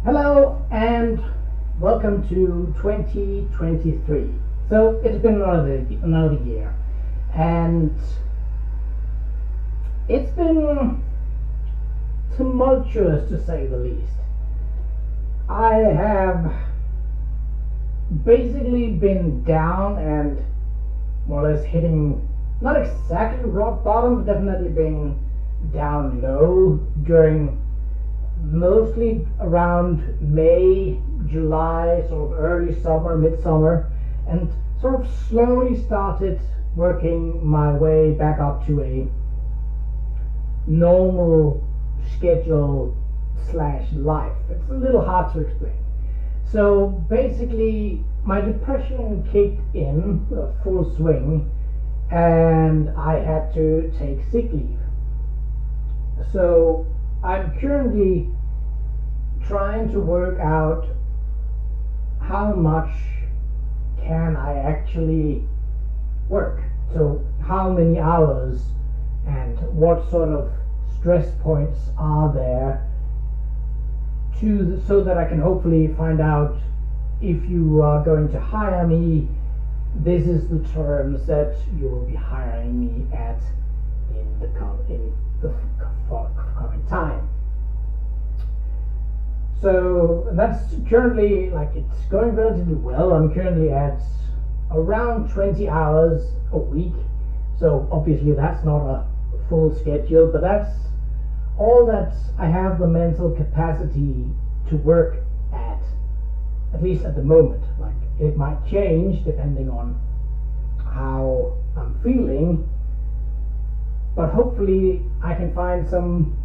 Hello and welcome to 2023. So it's been another year, and it's been tumultuous to say the least. I have basically been down and more or less hitting not exactly rock bottom, but definitely being down low during mostly around May, July, sort of early summer, midsummer, and sort of slowly started working my way back up to a normal schedule slash life. It's a little hard to explain. So basically, my depression kicked in full swing, and I had to take sick leave. So I'm currently trying to work out how much can I actually work. So how many hours and what sort of stress points are there so that I can hopefully find out if you are going to hire me, this is the terms that you will be hiring me at in the coming time. So that's currently, it's going relatively well. I'm currently at around 20 hours a week. So obviously that's not a full schedule, but that's all that I have the mental capacity to work at least at the moment. Like, it might change depending on how I'm feeling, but hopefully I can find some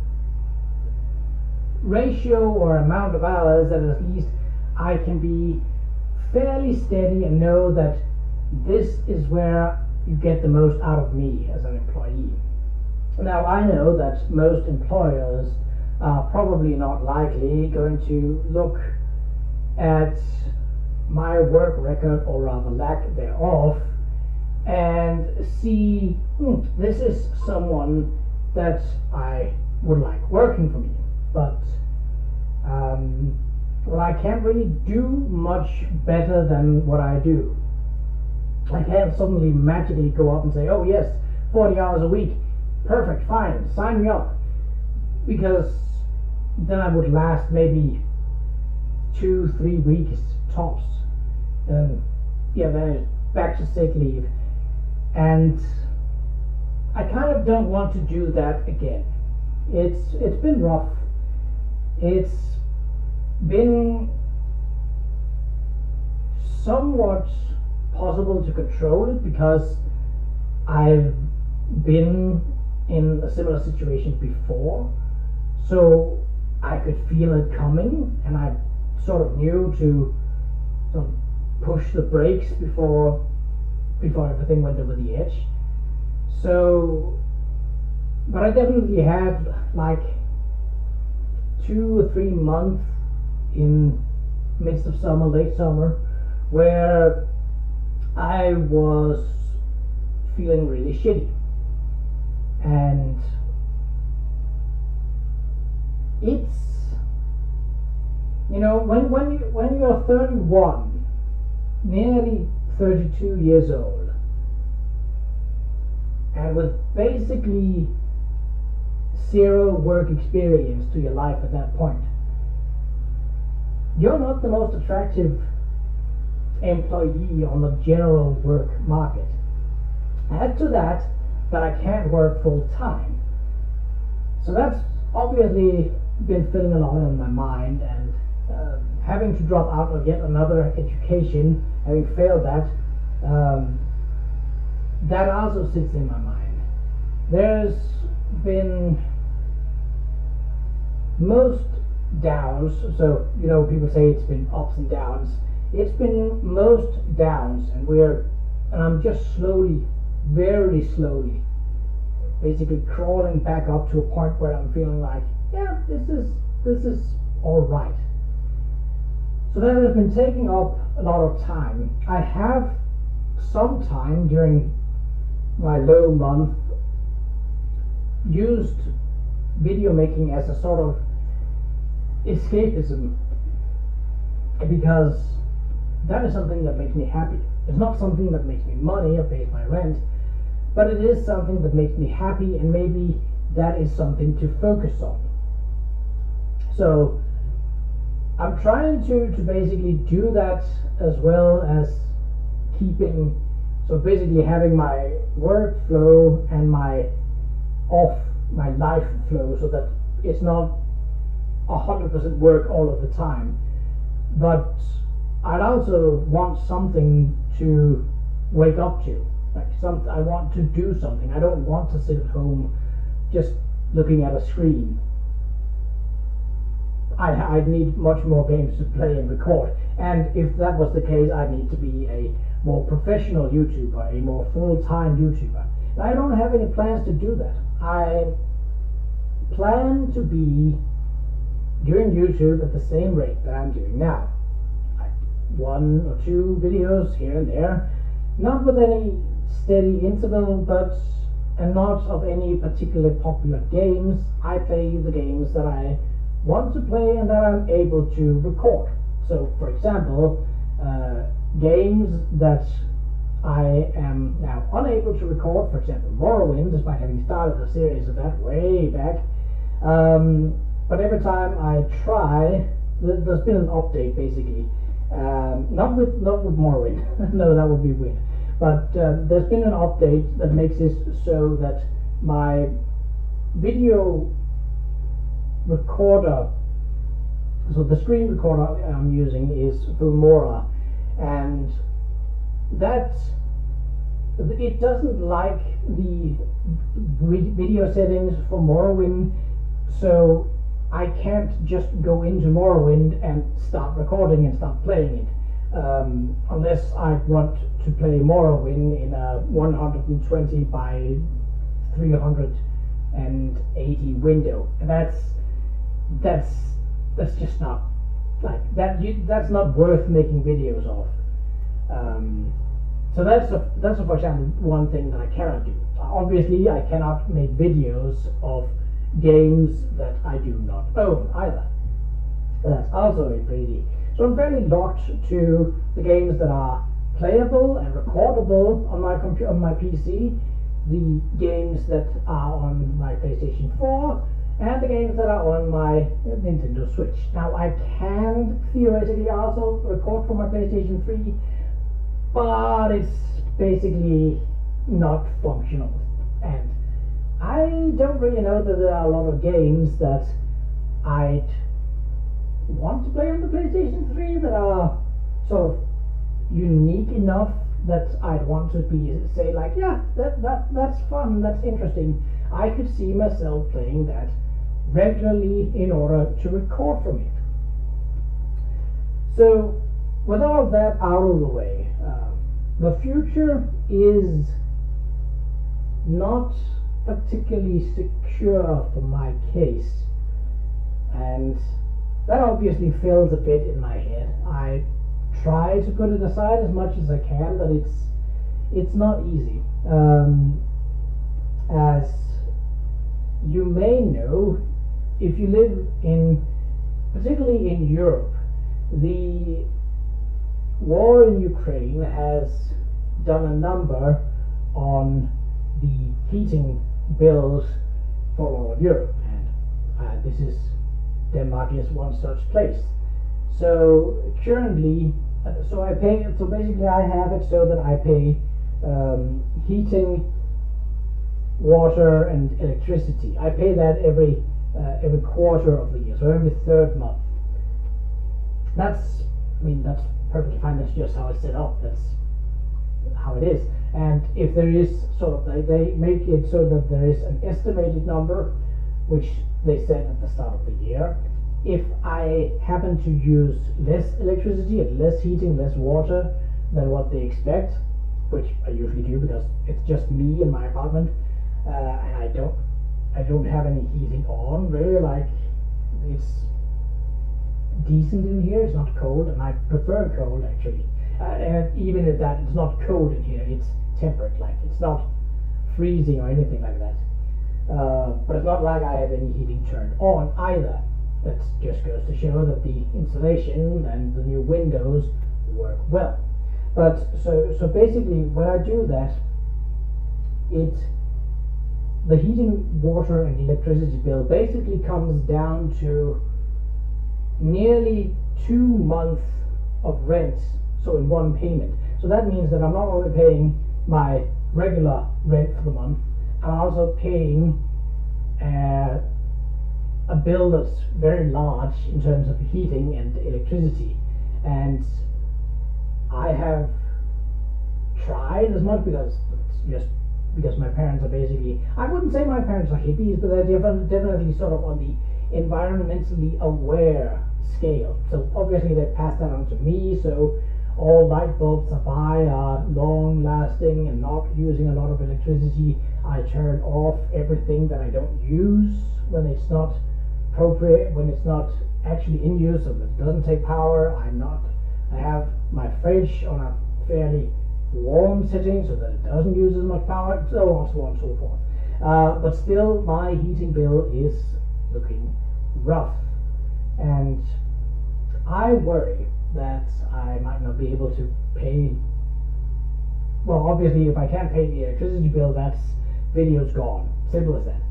ratio or amount of hours that at least I can be fairly steady and know that this is where you get the most out of me as an employee. Now, I know that most employers are probably not likely going to look at my work record, or rather lack thereof, and see, this is someone that I would like working for me. But well, I can't really do much better than what I do. I can't suddenly magically go up and say, oh yes, 40 hours a week, perfect, fine, sign me up, because then I would last maybe 2-3 weeks tops, and then back to sick leave, and I kind of don't want to do that again. It's been rough. It's been somewhat possible to control it because I've been in a similar situation before, so I could feel it coming, and I sort of knew to sort of push the brakes before everything went over the edge. So, but I definitely had like 2 or 3 months in midst of summer, late summer, where I was feeling really shitty, and it's, when you're 31, nearly 32 years old, and with basically zero work experience to your life at that point, you're not the most attractive employee on the general work market. Add to that I can't work full time, so that's obviously been filling a lot in my mind, and having to drop out of yet another education, having failed that, that also sits in my mind. There's been most downs, so people say it's been ups and downs. It's been most downs, and I'm just slowly, very slowly, basically crawling back up to a point where I'm feeling like, yeah, this is all right. So that has been taking up a lot of time. I have some time during my low month used video making as a sort of escapism because that is something that makes me happy. It's not something that makes me money or pays my rent, but it is something that makes me happy, and maybe that is something to focus on. So I'm trying to basically do that, as well as keeping, so basically having my workflow and my life flow, so that it's not 100% work all of the time. But I'd also want something to wake up to. Like I want to do something. I don't want to sit at home just looking at a screen. I'd need much more games to play and record. And if that was the case, I'd need to be a more professional YouTuber, a more full-time YouTuber. I don't have any plans to do that. I plan to be doing YouTube at the same rate that I'm doing now. Like 1 or 2 videos here and there, not with any steady interval, and not of any particularly popular games. I play the games that I want to play and that I'm able to record. So, for example, games that I am now unable to record, for example Morrowind, despite having started a series of that way back. But every time I try, there's been an update basically. Not with Morrowind, no, that would be weird. But there's been an update that makes it so that my video recorder, so the screen recorder I'm using is Filmora, and that it doesn't like the video settings for Morrowind, so I can't just go into Morrowind and start recording and start playing it, unless I want to play Morrowind in a 120 by 380 window, and that's just not like that. That's not worth making videos of. So that's for example one thing that I cannot do. Obviously, I cannot make videos of games that I do not own either. That's also a pretty. So I'm fairly locked to the games that are playable and recordable on my computer, on my PC, the games that are on my PlayStation 4, and the games that are on my Nintendo Switch. Now I can theoretically also record from my PlayStation 3, but it's basically not functional. And I don't really know that there are a lot of games that I'd want to play on the PlayStation 3 that are sort of unique enough that I'd want to say like, yeah, that's fun, that's interesting. I could see myself playing that regularly in order to record from it. So with all of that out of the way, the future is not particularly secure for my case, and that obviously fills a bit in my head. I try to put it aside as much as I can, but it's not easy. As you may know, if you live particularly in Europe, the war in Ukraine has done a number on the heating bills for all of Europe, and Denmark is one such place. So currently, so basically I have it so that I pay heating, water, and electricity. I pay that every quarter of the year, so every third month. That's perfectly fine. That's just how it's set up. That's how it is. And if there is they make it so that there is an estimated number, which they set at the start of the year. If I happen to use less electricity and less heating, less water than what they expect, which I usually do because it's just me in my apartment, and I don't have any heating on really. Like, it's decent in here. It's not cold, and I prefer cold actually. And even at that, it's not cold in here. It's temperate. Like, it's not freezing or anything like that. But it's not like I have any heating turned on either. that just goes to show that the insulation and the new windows work well. But so basically, when I do that, the heating, water, and electricity bill basically comes down to nearly 2 months of rent, so in one payment. So that means that I'm not only paying my regular rent for the month, I'm also paying a bill that's very large in terms of heating and electricity. And I have tried as much, because it's just because my parents are basically, I wouldn't say my parents are hippies, but they're definitely sort of on the environmentally aware scale. So obviously they passed that on to me, so all light bulbs I buy are long lasting and not using a lot of electricity. I turn off everything that I don't use when it's not appropriate, when it's not actually in use, so that it doesn't take power. I have my fridge on a fairly warm setting so that it doesn't use as much power, so on, so on and so forth. But still, my heating bill is looking rough, and I worry that I might not be able to pay. Well, obviously, if I can't pay the electricity bill, that's video's gone. Simple as that.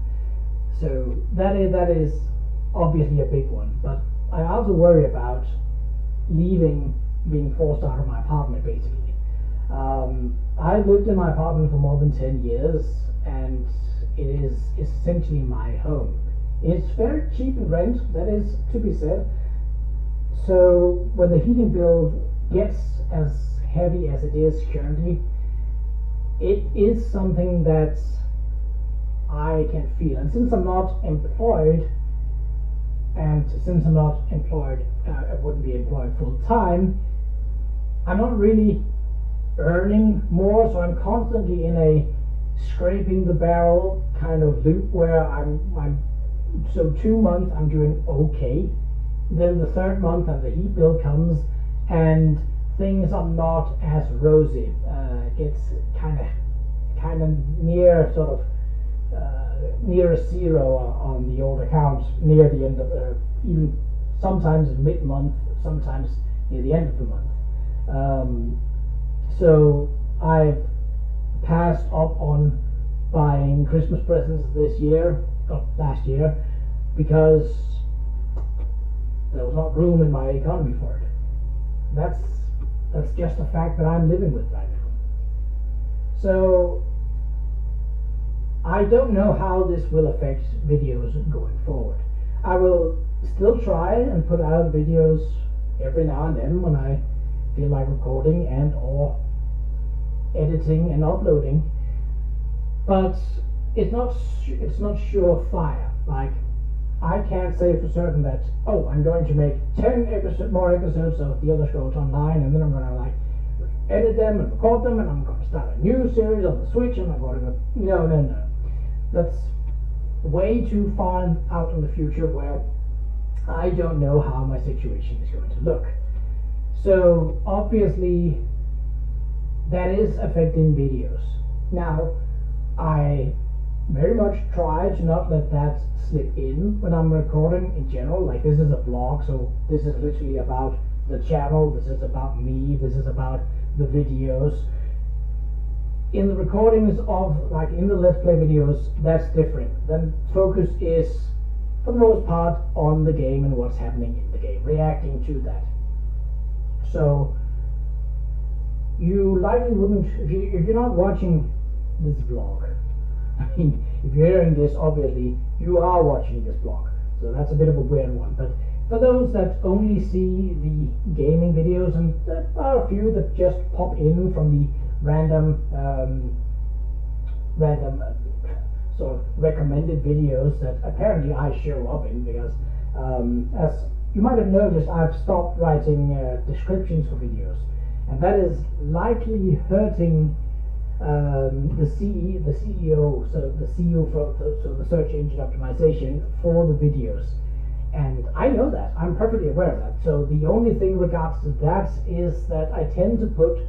So that is obviously a big one. But I also worry about being forced out of my apartment, basically. I've lived in my apartment for more than 10 years, and it is essentially my home. It's very cheap in rent, that is to be said. So when the heating bill gets as heavy as it is currently, it is something that I can feel. And since I'm not employed, I wouldn't be employed full time, I'm not really earning more, so I'm constantly in a scraping the barrel kind of loop where so 2 months I'm doing okay, then the third month and the heat bill comes and things are not as rosy. It gets kind of near sort of near a zero on the old account near the end of even sometimes mid-month, sometimes near the end of the month. So I've passed up on buying Christmas presents last year, because there was not room in my economy for it. That's just a fact that I'm living with right now. So I don't know how this will affect videos going forward. I will still try and put out videos every now and then when I feel like recording and or editing and uploading, but it's not surefire. Like, I can't say for certain that, oh, I'm going to make 10 more episodes of The Other Scrolls Online, and then I'm going to like edit them and record them, and I'm going to start a new series on the Switch, and I'm going to go, no. That's way too far out in the future where I don't know how my situation is going to look. So obviously that is affecting videos. Now, I very much try to not let that slip in when I'm recording in general. Like, this is a vlog, so this is literally about the channel, this is about me, this is about the videos. In the recordings of, like in the Let's Play videos, that's different. Then focus is, for the most part, on the game and what's happening in the game, reacting to that. So you likely wouldn't, if you're not watching this vlog, I mean, if you're hearing this, obviously you are watching this vlog, so that's a bit of a weird one. But for those that only see the gaming videos, and there are a few that just pop in from the random sort of recommended videos that apparently I show up in, because as you might have noticed, I've stopped writing descriptions for videos, and that is likely hurting the CEO, so the CEO so the search engine optimization for the videos. And I know that, I'm perfectly aware of that. So the only thing regards to that is that I tend to put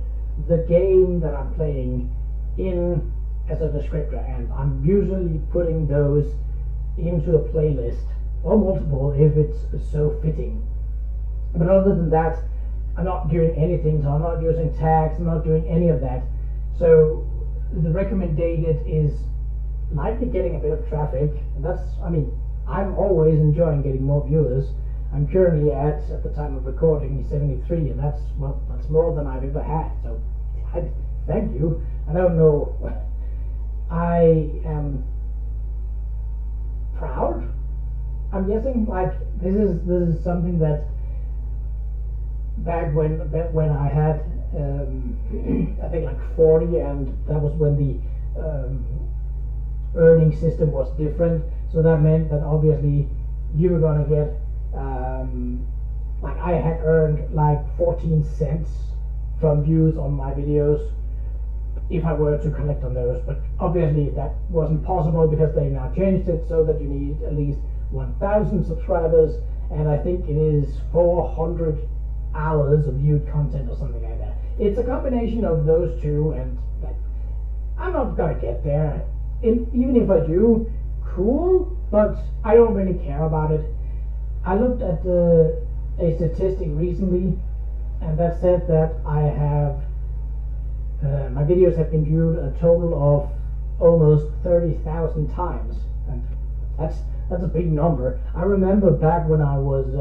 the game that I'm playing in as a descriptor, and I'm usually putting those into a playlist or multiple if it's so fitting. But other than that, I'm not doing anything, so I'm not using tags, I'm not doing any of that. So the recommended is likely getting a bit of traffic, and that's, I mean, I'm always enjoying getting more viewers. I'm currently at the time of recording, 73, and that's more than I've ever had. So, thank you. I don't know. I am proud. I'm guessing like this is something that back when I had I think like 40, and that was when the earning system was different. So that meant that obviously you were gonna get like I had earned like 14 cents from views on my videos if I were to collect on those, but obviously that wasn't possible because they now changed it so that you need at least 1,000 subscribers, and I think it is 400 hours of viewed content or something like that. It's a combination of those two, and like, I'm not gonna get there. Even if I do, cool, but I don't really care about it. I looked at a statistic recently, and that said that I have my videos have been viewed a total of almost 30,000 times, and that's a big number. I remember back when I was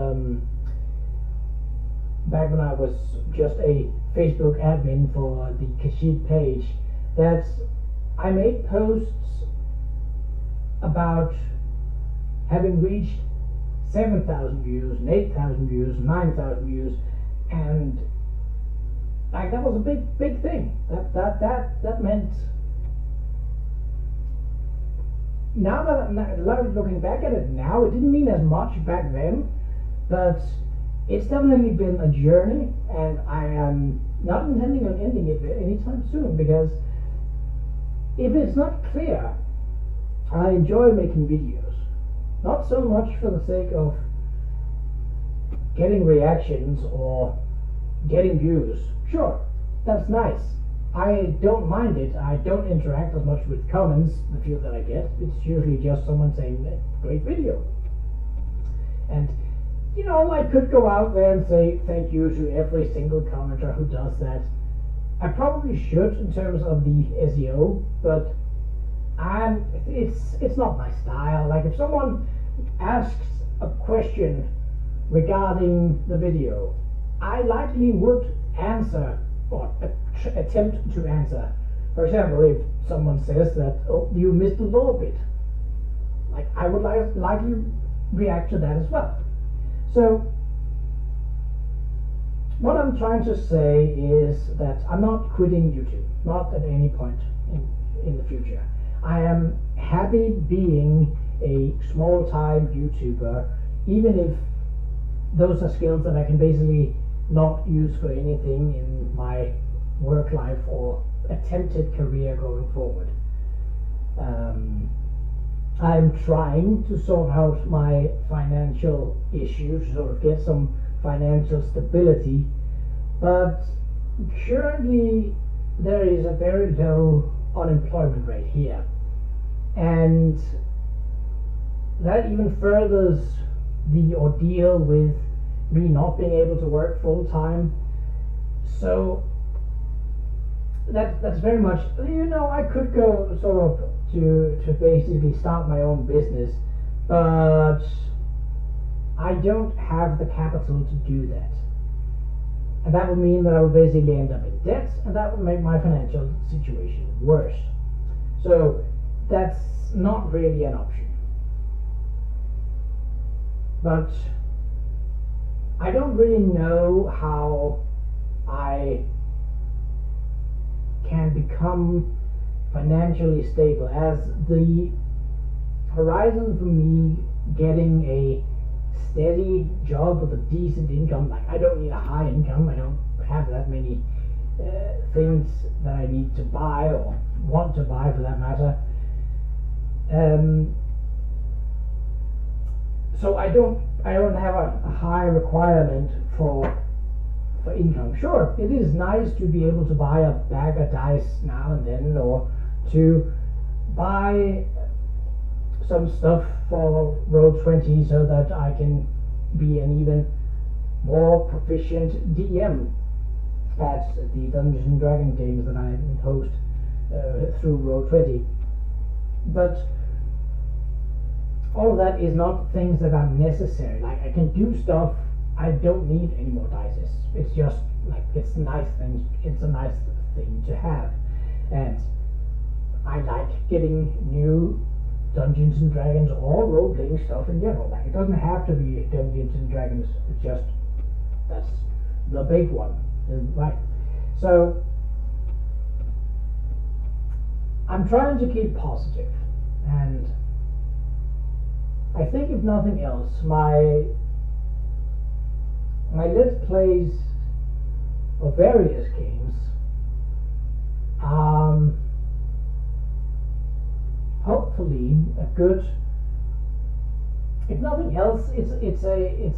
just a Facebook admin for the Qa'Rajh page, that I made posts about having reached 7,000 views, and 8,000 views, 9,000 views, and like that was a big thing. That meant, now that looking back at it now, it didn't mean as much back then, but it's definitely been a journey, and I am not intending on ending it anytime soon, because if it's not clear, I enjoy making videos, not so much for the sake of getting reactions or getting views. Sure, that's nice. I don't mind it. I don't interact as much with comments, the few that I get. It's usually just someone saying, great video. And, you know, I could go out there and say thank you to every single commenter who does that. I probably should in terms of the SEO, but it's not my style. Like, if someone asks a question regarding the video, I likely would answer or attempt to answer. For example, if someone says that, oh, you missed a little bit, like, I would likely react to that as well. So what I'm trying to say is that I'm not quitting YouTube, not at any point in the future. I am happy being a small-time YouTuber, even if those are skills that I can basically not use for anything in my work life or attempted career going forward. I'm trying to sort out my financial issues, sort of get some financial stability, but currently there is a very low unemployment rate here, and that even furthers the ordeal with me not being able to work full time. So that's very much, you know, I could go sort of to basically start my own business, but I don't have the capital to do that, and that would mean that I would basically end up in debt, and that would make my financial situation worse. So that's not really an option. But I don't really know how I can become financially stable, as the horizon for me getting a steady job with a decent income, like, I don't need a high income, I don't have that many things that I need to buy or want to buy for that matter. So I don't have a high requirement for income. Sure, it is nice to be able to buy a bag of dice now and then, or to buy some stuff for Roll20 so that I can be an even more proficient DM at the Dungeons and Dragons games that I host through Roll20. But all of that is not things that are necessary. Like, I can do stuff. I don't need any more dice. It's just like, it's nice things. It's a nice thing to have, and I like getting new Dungeons and Dragons or role-playing stuff in general. Like, it doesn't have to be Dungeons and Dragons. It's just that's the big one, right? So I'm trying to keep positive, and I think if nothing else, my let's plays of various games, hopefully a good, if nothing else, it's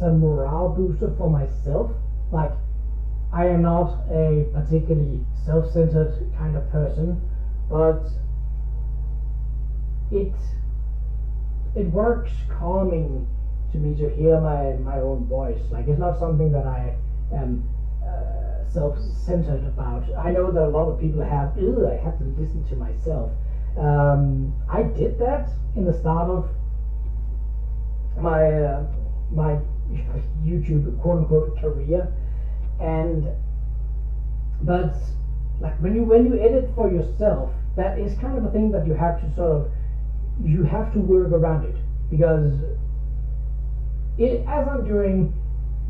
a morale booster for myself. Like, I am not a particularly self-centered kind of person, but it works calming to me to hear my own voice. Like, it's not something that I am self-centered about. I know that a lot of people have, I have to listen to myself. I did that in the start of my YouTube quote-unquote career, but like when you edit for yourself, that is kind of a thing that you have to work around it, because as I'm doing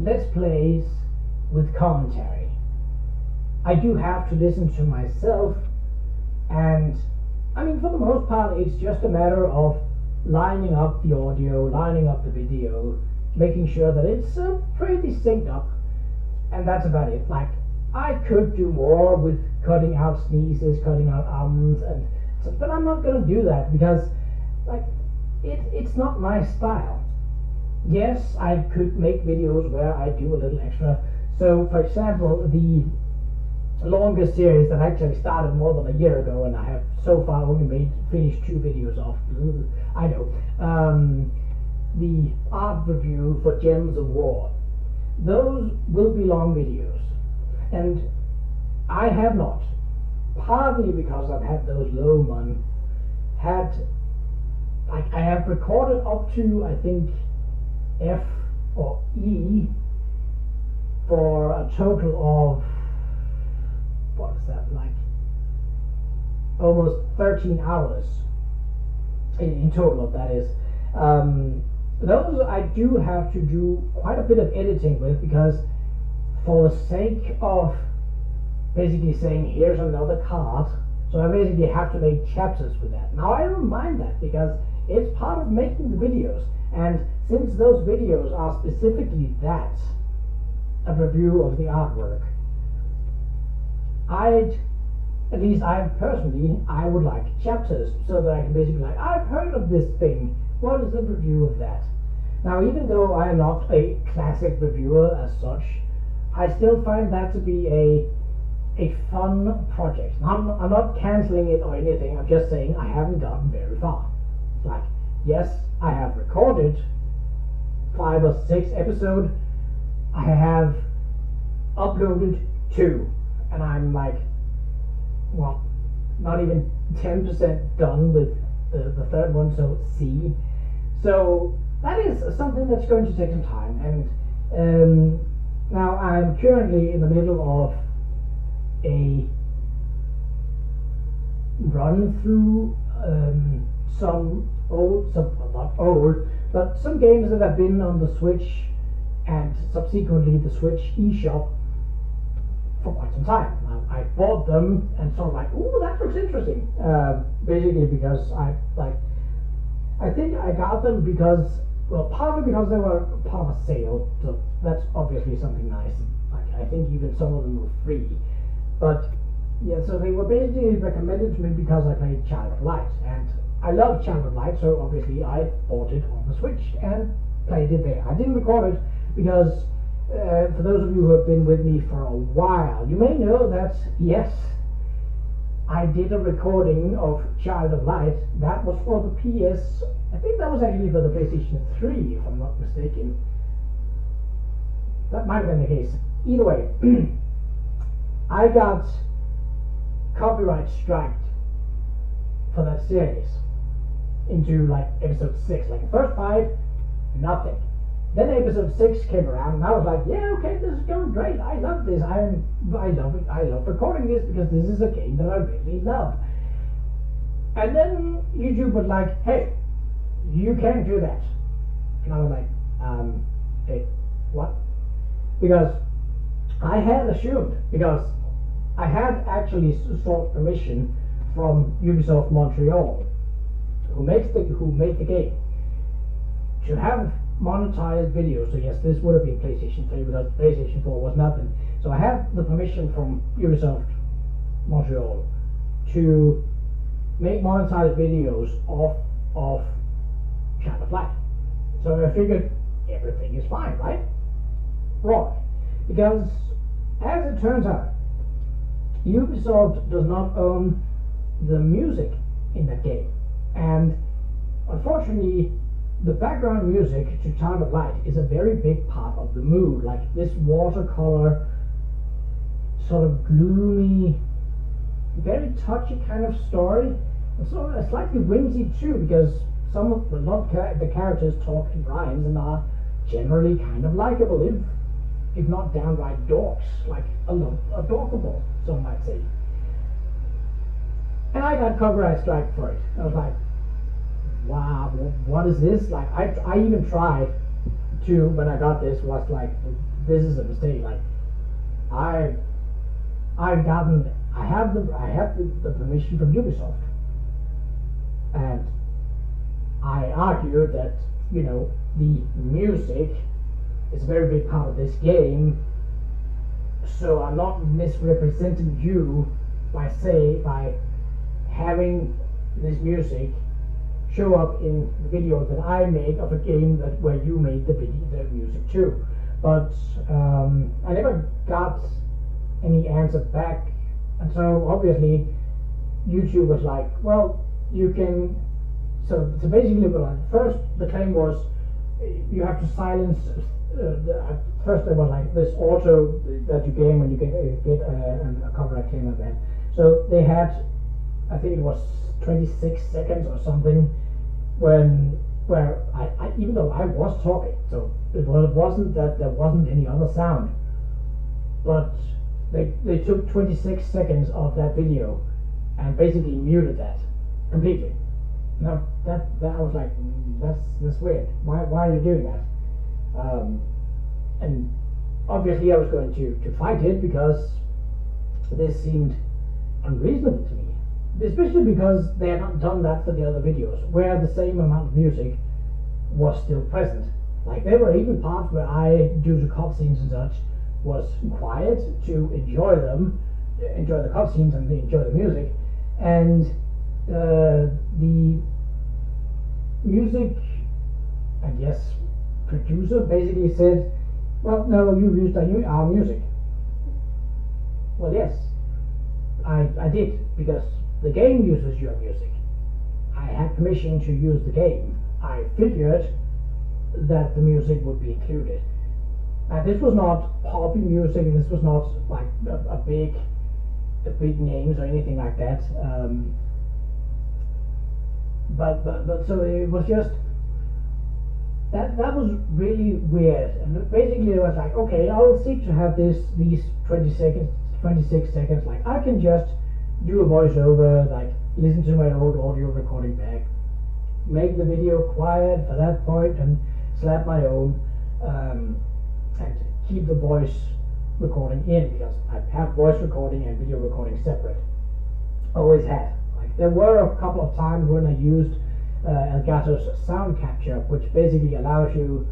let's plays with commentary, I do have to listen to myself, and I mean, for the most part, it's just a matter of lining up the audio, lining up the video, making sure that it's pretty synced up, and that's about it. Like, I could do more with cutting out sneezes, cutting out ums, but I'm not gonna do that because, like, it's not my style. Yes, I could make videos where I do a little extra. So, for example, the longest series that actually started more than a year ago, and I have so far only finished 2 videos of. I know. The art review for Gems of War. Those will be long videos, and I have not, partly because I've had those low months, I have recorded up to, I think, F or E for a total of, what is that, like almost 13 hours in total of that is. Those I do have to do quite a bit of editing with, because for the sake of basically saying here's another card, so I basically have to make chapters with that. Now, I don't mind that because it's part of making the videos, and since those videos are specifically that, a review of the artwork, at least I personally, I would like chapters so that I can basically like, I've heard of this thing, what is the review of that? Now, even though I am not a classic reviewer as such, I still find that to be a fun project. I'm not cancelling it or anything, I'm just saying I haven't gotten very far. Like, yes, I have recorded 5 or 6 episodes, I have uploaded 2, and I'm like, well, not even 10% done with the third one, so C. So that is something that's going to take some time, and now I'm currently in the middle of a run through some not old, but some games that have been on the Switch and subsequently the Switch eShop for quite some time. I bought them and sort of like, ooh, that looks interesting. Basically because I think I got them because, well, partly because they were part of a sale, so that's obviously something nice. Like, I think even some of them were free. But yeah, so they were basically recommended to me because I played Child of Light, and I love Child of Light, so obviously I bought it on the Switch and played it there. I didn't record it because for those of you who have been with me for a while, you may know that, yes, I did a recording of Child of Light. That was for the PS. I think that was actually for the PlayStation 3, if I'm not mistaken. That might have been the case. Either way, I got copyright striked for that series into like episode 6. Like the first 5, nothing. Then episode 6 came around, and I was like, yeah, okay, this is going great. I love this. I love it. I love recording this because this is a game that I really love. And then YouTube was like, hey, you can't do that. And I was like, hey, what? Because I had assumed, because I had actually sought permission from Ubisoft Montreal, who made the game, to have monetized videos. So yes, this would have been PlayStation 3 because PlayStation 4 was nothing. So I had the permission from Ubisoft Montreal to make monetized videos of Child of Light. So I figured everything is fine, right? Wrong. Because as it turns out, Ubisoft does not own the music in that game. And unfortunately, the background music to Child of Light is a very big part of the mood. Like this watercolor, sort of gloomy, very touchy kind of story. And so slightly whimsy too, because a lot of the characters talk in rhymes and are generally kind of likable, if not downright dorks, like adorable, some might say. And I got copyright strike for it. I was like, wow, what is this? Like, I even tried to, when I got this, was like, this is a mistake. Like, I have the permission from Ubisoft, and I argued that, you know, the music is a very big part of this game, so I'm not misrepresenting you by having this music show up in the video that I made of a game where you made the music too. But I never got any answer back, and so obviously YouTube was like, well, you can. So basically, first the claim was you have to silence. First, there was like this auto that you gain when you get a copyright claim of that. So they had, I think it was 26 seconds or something, where I even though I was talking, so it wasn't that there wasn't any other sound, but they took 26 seconds of that video and basically muted that completely. Now that I was like, that's weird. Why are you doing that? And obviously I was going to fight it because this seemed unreasonable to me, especially because they had not done that for the other videos where the same amount of music was still present. Like there were even parts where I, due to cutscenes and such, was quiet to enjoy the cutscenes and enjoy the music, and the music, I guess, producer basically said, well, no, you used our music. Well, yes, I did, because the game uses your music. I had permission to use the game. I figured that the music would be included. Now, this was not poppy music, this was not like a big names or anything like that. But so it was just that was really weird. And basically it was like, okay, I'll seek to have these 26 seconds. Like I can just do a voiceover, like listen to my old audio recording back, make the video quiet for that point, and slap my own, and keep the voice recording in, because I have voice recording and video recording separate. Always had. Like there were a couple of times when I used Elgato's sound capture, which basically allows you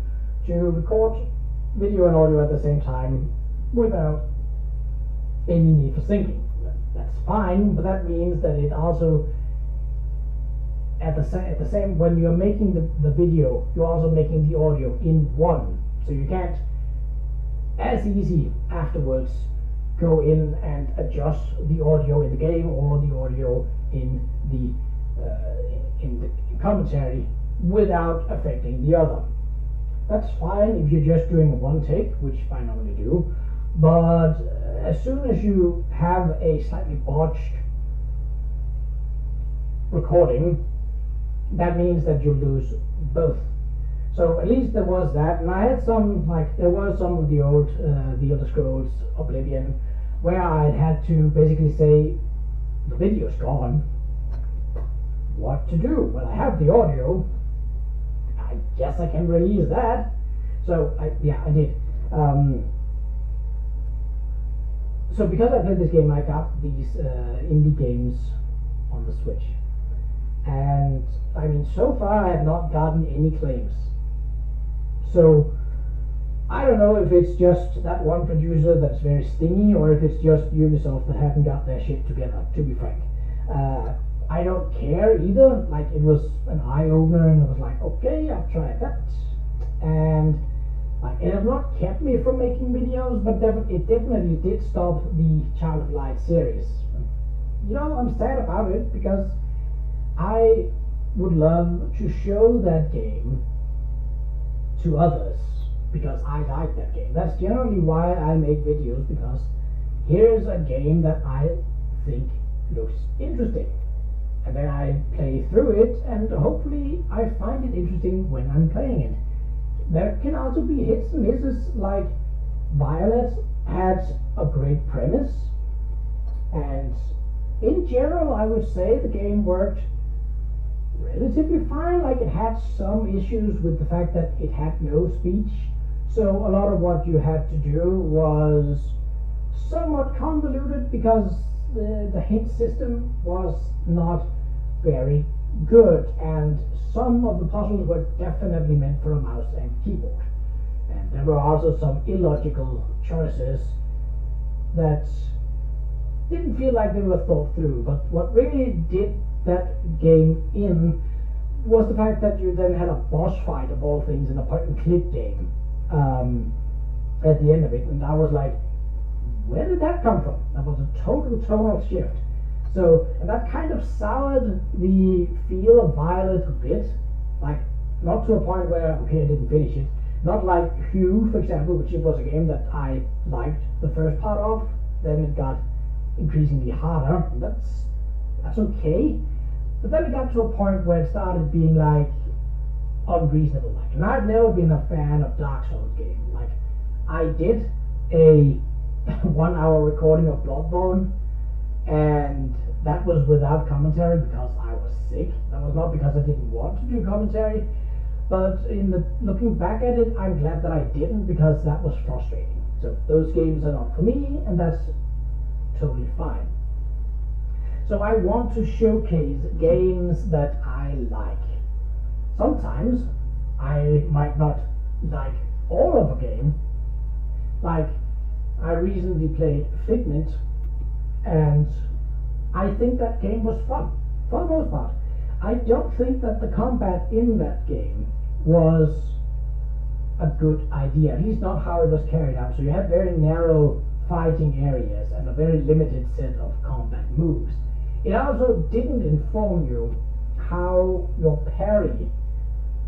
to record video and audio at the same time without any need for syncing. That's fine, but that means that it also at the same when you're making the video, you're also making the audio in one, so you can't as easy afterwards go in and adjust the audio in the game or the audio in the commentary without affecting the other. That's fine if you're just doing one take, which I normally do, but as soon as you have a slightly botched recording, that means that you lose both. So at least there was that, and I had some, like, there was some of the old The Elder Scrolls Oblivion where I had to basically say, the video's gone, what to do? Well, I have the audio, I guess I can release that. So I did. So because I played this game, I got these indie games on the Switch, and I mean, so far I have not gotten any claims. So I don't know if it's just that one producer that's very stingy, or if it's just Ubisoft that haven't got their shit together, to be frank. I don't care either. Like, it was an eye-opener, and I was like, okay, I'll try that. And like, it has not kept me from making videos, but it definitely did stop the Child of Light series. You know, I'm sad about it, because I would love to show that game to others, because I like that game. That's generally why I make videos, because here's a game that I think looks interesting, and then I play through it, and hopefully I find it interesting when I'm playing it. There can also be hits and misses, like Violet had a great premise, and in general I would say the game worked relatively fine. Like, it had some issues with the fact that it had no speech, so a lot of what you had to do was somewhat convoluted, because the hint system was not very good, and some of the puzzles were definitely meant for a mouse and keyboard, and there were also some illogical choices that didn't feel like they were thought through. But what really did that game in was the fact that you then had a boss fight, of all things, in a point and click game at the end of it, and I was like, where did that come from? That was a total tonal shift. So, and that kind of soured the feel of Violet a bit, like, not to a point where, okay, I didn't finish it, not like Hue, for example, which was a game that I liked the first part of, then it got increasingly harder. That's okay, but then it got to a point where it started being like unreasonable. Like, and I've never been a fan of Dark Souls games. Like, I did a 1 hour recording of Bloodborne, and that was without commentary because I was sick. That was not because I didn't want to do commentary, but looking back at it, I'm glad that I didn't, because that was frustrating. So those games are not for me, and that's totally fine. So I want to showcase games that I like. Sometimes I might not like all of a game. Like, I recently played Figment, and I think that game was fun, for the most part. I don't think that the combat in that game was a good idea, at least not how it was carried out. So you had very narrow fighting areas and a very limited set of combat moves. It also didn't inform you how your parry,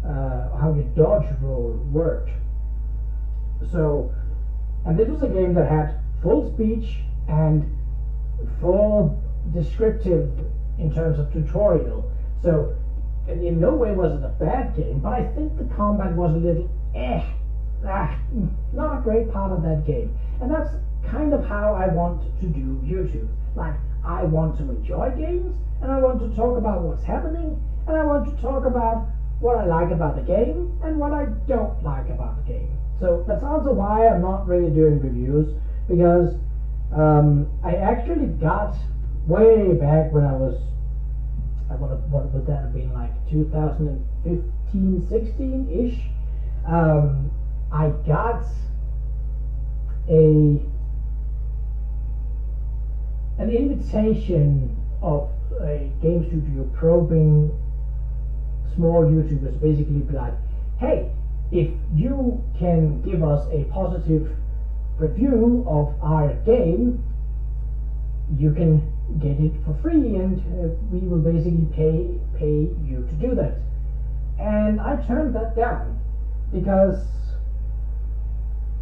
how your dodge roll worked. So, and this was a game that had full speech and full descriptive in terms of tutorial. So, in no way was it a bad game, but I think the combat was a little not a great part of that game. And that's kind of how I want to do YouTube. Like, I want to enjoy games, and I want to talk about what's happening, and I want to talk about what I like about the game and what I don't like about the game. So that's also why I'm not really doing reviews, because I actually got way back when I was, what would that have been, like 2015, 16-ish, I got an invitation of a game studio probing small YouTubers, basically be like, hey, if you can give us a positive review of our game, you can get it for free, and we will basically pay you to do that. And I turned that down because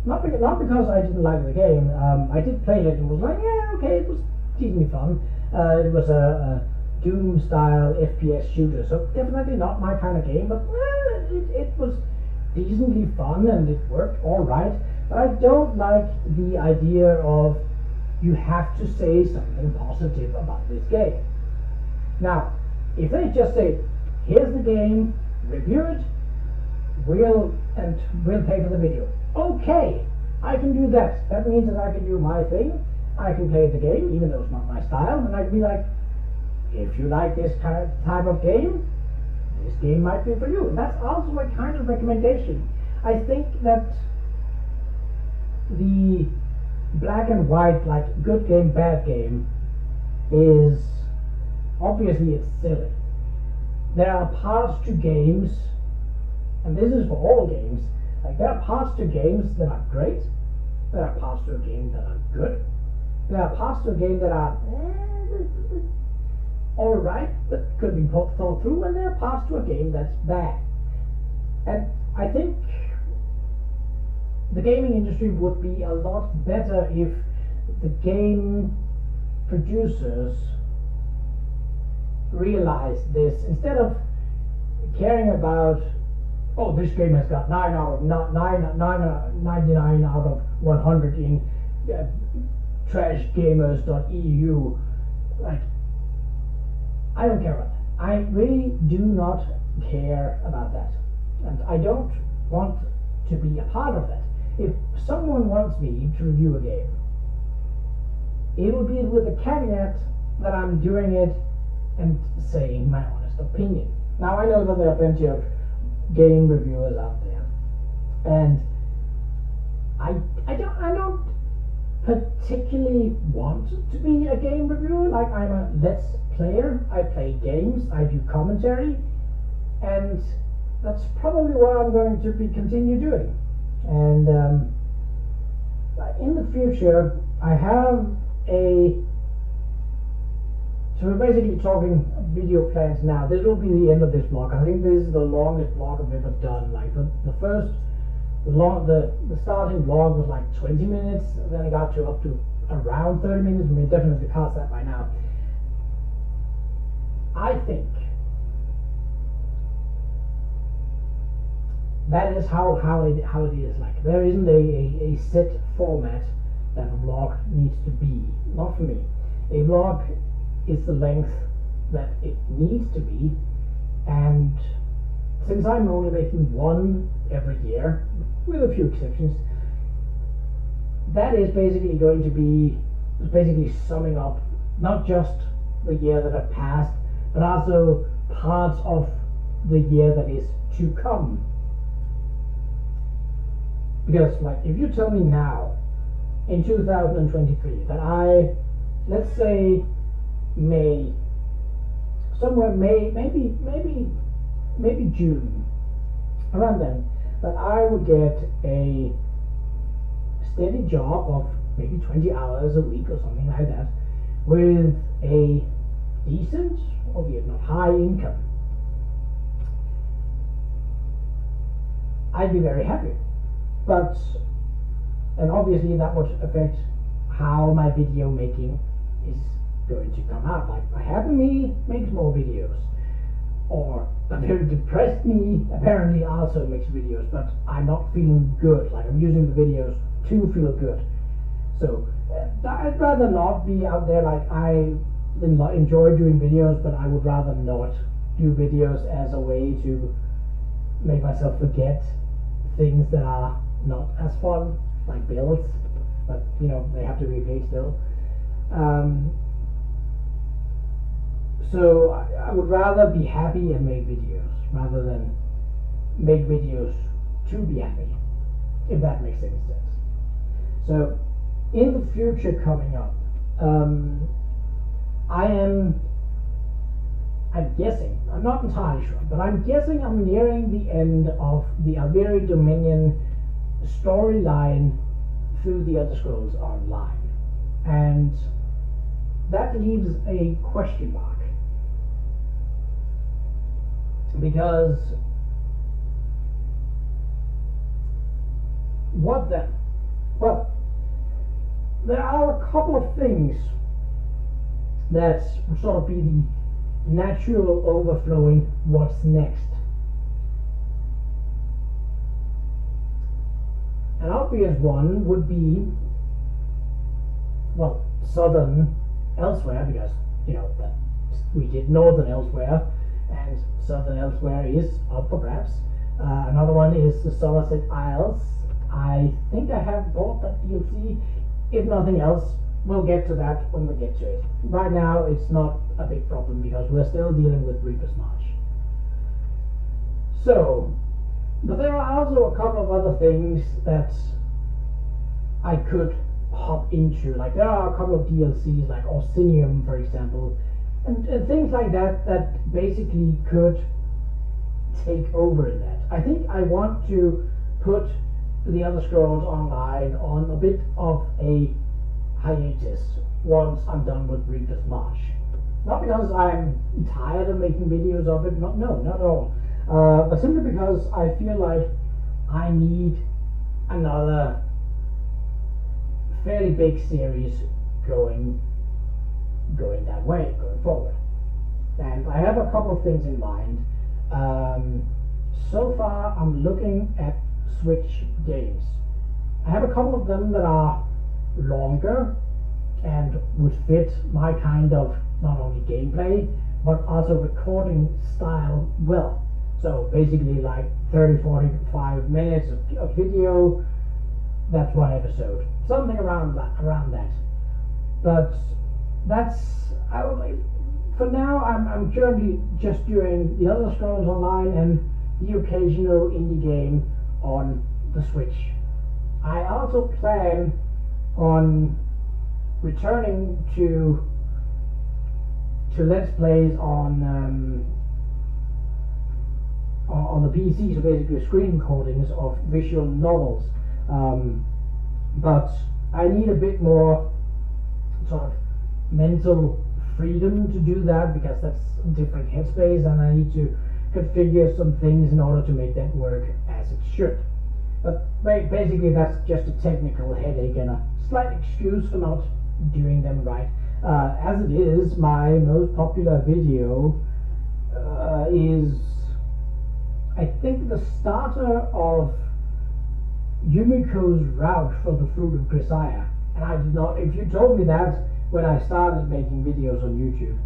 not because I didn't like the game. I did play it and was like, yeah, okay, it was decently fun. It was a Doom style FPS shooter, so definitely not my kind of game, but it was decently fun and it worked all right. But I don't like the idea of you have to say something positive about this game. Now, if they just say, here's the game, review it, we'll pay for the video. Okay, I can do that. That means that I can do my thing. I can play the game, even though it's not my style, and I can be like, if you like this type of game, this game might be for you. And that's also a kind of recommendation. I think that the black and white, like good game, bad game, is obviously it's silly. There are parts to games, and this is for all games, like there are parts to games that are great, there are parts to a game that are good, there are parts to a game that are alright, but could be thought through, and there are parts to a game that's bad. And I think the gaming industry would be a lot better if the game producers realized this, instead of caring about, oh, this game has got 99 out of 100 in trashgamers.eu. Like, I don't care about that. I really do not care about that, and I don't want to be a part of that. If someone wants me to review a game, it will be with the caveat that I'm doing it and saying my honest opinion. Now, I know that there are plenty of game reviewers out there, and I don't particularly want to be a game reviewer. Like, I'm a Let's Player. I play games, I do commentary, and that's probably what I'm going to continue doing. And in the future, I have so we're basically talking video plans now. This will be the end of this vlog. I think this is the longest vlog I've ever done. Like the starting vlog was like 20 minutes, then it got to up to around 30 minutes. We may definitely pass that by now. I think that is how it is. Like, there isn't a set format that a vlog needs to be. Not for me. A vlog is the length that it needs to be, and since I'm only making one every year, with a few exceptions, that is basically going to be summing up not just the year that have passed, but also parts of the year that is to come. Because, like, if you tell me now, in 2023, that let's say May, maybe June, around then, that I would get a steady job of maybe 20 hours a week or something like that, with a decent, albeit not high, income, I'd be very happy. But, and obviously that would affect how my video making is going to come out. Like, a happy me makes more videos, or a very depressed me apparently also makes videos, but I'm not feeling good. Like, I'm using the videos to feel good. So I'd rather not be out there. Like, I enjoy doing videos, but I would rather not do videos as a way to make myself forget things that are not as fun, like bills, but you know, they have to be paid still. So I would rather be happy and make videos rather than make videos to be happy, if that makes any sense. So in the future coming up, I'm guessing, I'm not entirely sure, but I'm guessing I'm nearing the end of the Alveri Dominion storyline through the Elder Scrolls Online, and that leaves a question mark, because what then? Well, there are a couple of things that sort of be the natural overflowing what's next. An obvious one would be, well, Southern Elsewhere, because, you know, we did Northern Elsewhere, and Southern Elsewhere is up for grabs. Another one is the Somerset Isles. I think I have bought that DLC. If nothing else, we'll get to that when we get to it. Right now, it's not a big problem because we're still dealing with Reaper's March. So, but there are also a couple of other things that I could hop into. Like, there are a couple of DLCs, like Orsinium, for example, and things like that that basically could take over in that. I think I want to put the Elder Scrolls Online on a bit of a hiatus once I'm done with Reaper's March. Not because I'm tired of making videos of it, no, not at all. But simply because I feel like I need another fairly big series going that way, going forward. And I have a couple of things in mind. So far, I'm looking at Switch games. I have a couple of them that are longer and would fit my kind of not only gameplay but also recording style well. So basically like 30-45 minutes of video, that's one episode, something around that. But that's, for now I'm currently just doing the Elder Scrolls Online and the occasional indie game on the Switch. I also plan on returning to Let's Plays on the PC, so basically screen recordings of visual novels. But I need a bit more sort of mental freedom to do that, because that's a different headspace, and I need to configure some things in order to make that work as it should. But basically that's just a technical headache and a slight excuse for not doing them right. As it is, my most popular video is, I think, the starter of Yumiko's route for the Fruit of Grisaya. And I did not, if you told me that when I started making videos on YouTube,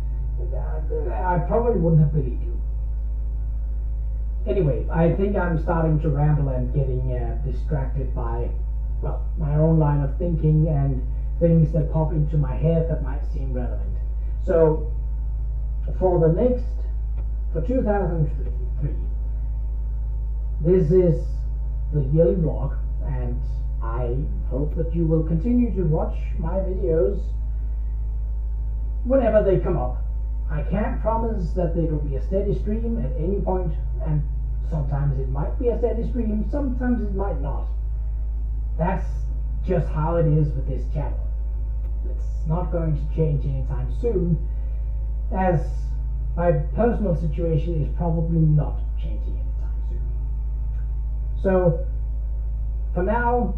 I probably wouldn't have believed you. Anyway, I think I'm starting to ramble and getting distracted by, well, my own line of thinking and things that pop into my head that might seem relevant. So, for 2003, this is the yearly vlog, and I hope that you will continue to watch my videos whenever they come up. I can't promise that there will be a steady stream at any point, and sometimes it might be a steady stream, sometimes it might not. That's just how it is with this channel. It's not going to change anytime soon, as my personal situation is probably not changing anytime soon. So, for now,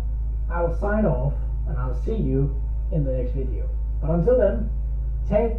I'll sign off, and I'll see you in the next video. But until then, take